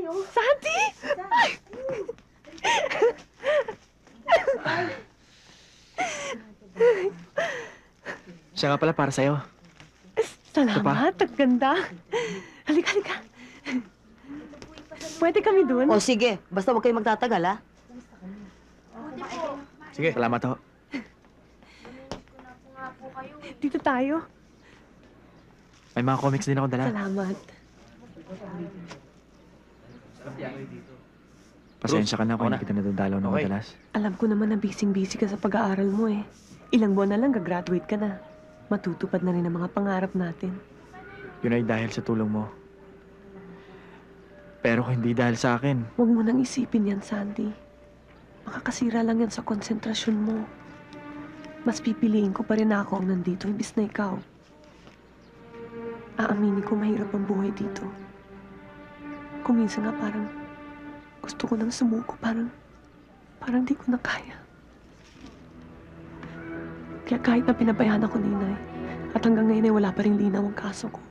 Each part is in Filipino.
tayo. Sandy! Ay! Siya nga pala para sa'yo. Salamat, ang ganda. Halika, halika. Pwede kami dun? O sige, basta huwag kayo magtatagal, ha? Sige, salamat ho. Dito tayo. May mga comics din ako dala. Salamat. Pasensya ka na kung Ako na. hindi kita nadadalaw ng Okay. madalas. Alam ko naman na busy-busy ka sa pag-aaral mo eh. Ilang buwan na lang gagraduate ka na. Matutupad na rin ang mga pangarap natin. Yun ay dahil sa tulong mo. Pero kung hindi dahil sa akin, Huwag mo nang isipin yan, Sandy. Makakasira lang yan sa konsentrasyon mo. Mas pipiliin ko pa rin ako ang nandito, imbis na ikaw. Aaminin ko mahirap ang buhay dito. Kung minsan nga parang gusto ko nang sumuko, parang di ko na kaya. Kaya kahit na pinabayaan ako ni Inay, at hanggang ngayon ay wala pa rin linaw ang kaso ko,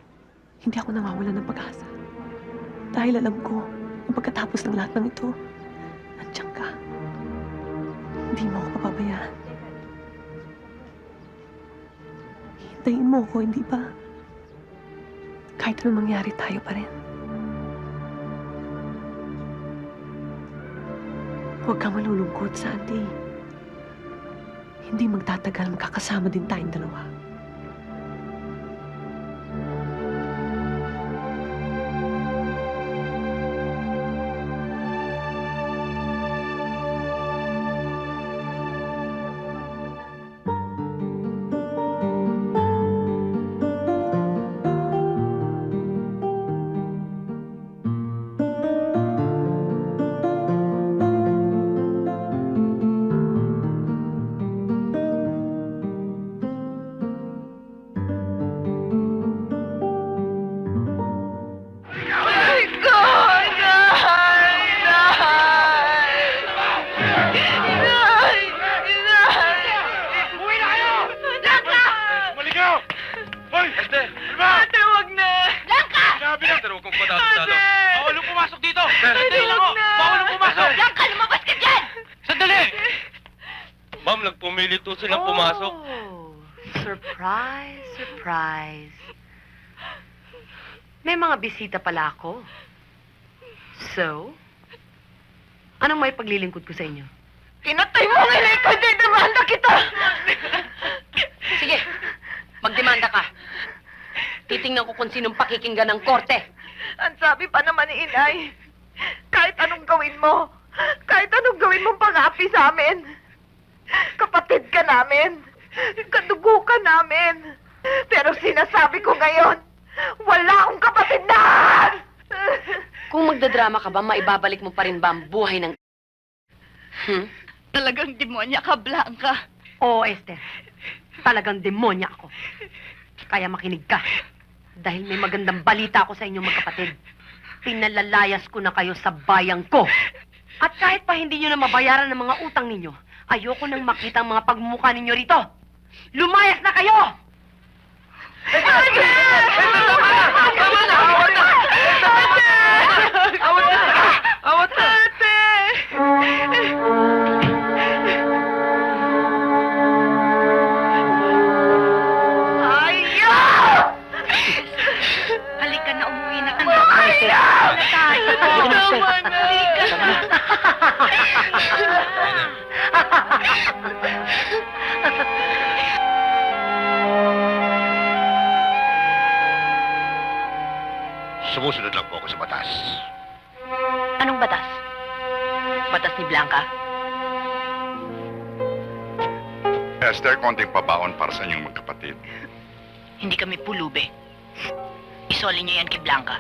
hindi ako nawawalan ng pag-asa. Dahil alam ko, na pagkatapos ng lahat ng ito, nandiyan ka. Hindi mo ako papabayaan. Hintayin mo ako, hindi ba? Kahit anong mangyari, tayo pa rin. Huwag kang malulungkot, Sandy. Hindi magtatagal, magkakasama din tayong dalawa. Maligaw! Hoy! Esther! Ate, wag na! Blanca! Sinabi na! Esther, huwag kong padalo-dalo. Bawal yung pumasok dito! Sandali lang ako! Bawal yung pumasok! Blanca, lumabas ka dyan! Sandali! Ma'am, nagpumilit po silang pumasok. Oh, surprise, surprise. May mga bisita pala ako. So, anong may paglilingkod ko sa inyo? Pinatay mo ang inay ko, demanda kita! Sige, magdemanda ka. Titingnan ko kung sinong pakikinggan ng korte. Ang sabi pa naman ni Inay, kahit anong gawin mo, kahit anong gawin mong pang-api sa amin, kapatid ka namin, kadugo ka namin. Pero sinasabi ko ngayon, wala akong kapatid na! Kung magdadrama ka ba, maibabalik mo pa rin ba ang buhay ng... Talagang demonya ka, Blanca. Oo, Esther. Talagang demonya ako. Kaya makinig ka. Dahil may magandang balita ako sa inyong magkapatid. Pinalalayas ko na kayo sa bayang ko. At kahit pa hindi nyo na mabayaran ng mga utang ninyo, ayoko nang makita ang mga pagmumukha ninyo rito. Lumayas na kayo! Tama na! Awat na! Awat na! Awat na! Halika na, umuwi na ka na. Ayaw! Tama na! Sumusunod lang po ako sa batas. Anong batas? Batas ni Blanca? Esther, konting pabaon para sa inyong magkapatid. Hindi kami pulube. Isoli niyo yan kay Blanca.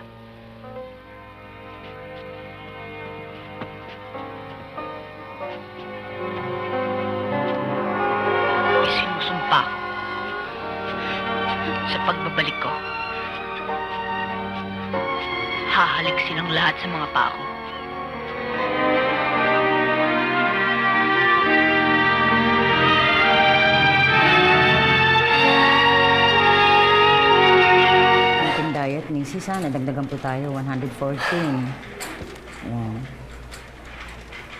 Isinusumpa ko sa pagbabalik ko. Hahalik silang lahat sa mga pako. Diet ni Sisa, nadagdagan po tayo, 114.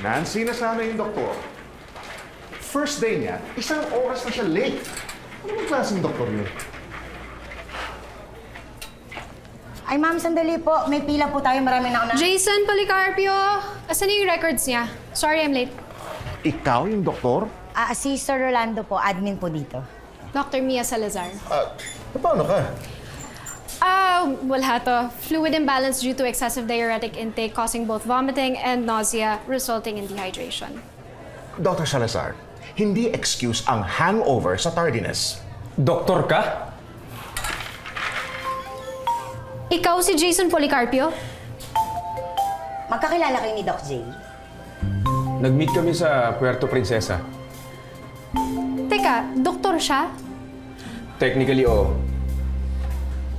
Nancy na sana yung doktor. First day niya, 1 oras na siya late. Ano bang klaseng doktor yun? Ay, ma'am, sandali po. May pila po tayo. Marami na ako na... Jason Policarpio! Asan na yung records niya? Sorry, I'm late. Ikaw yung doktor? si Sir Rolando po, admin po dito. Dr. Mia Salazar. Paano ka? Wala to. Fluid imbalance due to excessive diuretic intake causing both vomiting and nausea, resulting in dehydration. Dr. Salazar, hindi excuse ang hangover sa tardiness. Doktor ka? Ikaw si Jason Policarpio? Magkakilala kayo ni Doc J? Nag-meet kami sa Puerto Princesa. Teka, doktor siya? Technically, oo.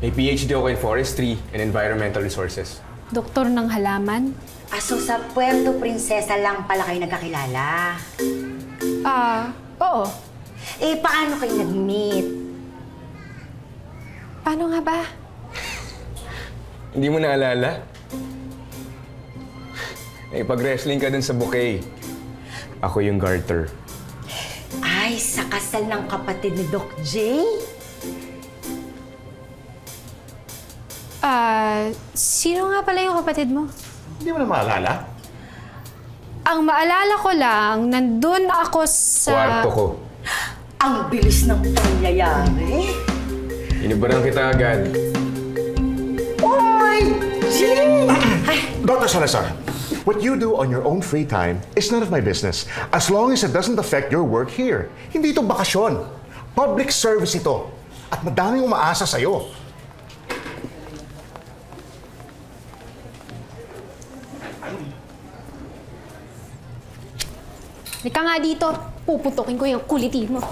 May PhD ako in forestry and environmental resources. Doktor ng halaman? So sa Puerto Princesa lang pala kayo nagkakilala. Oo. Paano kayo nag-meet? Paano nga ba? Hindi mo naalala? Pag-wrestling ka dun sa bouquet. Ako yung garter. Ay, sa kasal ng kapatid ni Doc J? Sino nga pala yung kapatid mo? Hindi mo na maalala? Ang maalala ko lang, nandun ako sa... Kwarto ko. Ang bilis ng pangyayari. Inibaran kita agad. Oh my G! Dr. Salazar, what you do on your own free time is none of my business as long as it doesn't affect your work here. Hindi ito bakasyon. Public service ito. At madaming umaasa sa'yo. Halika nga dito. Puputukin ko yung kulitin mo.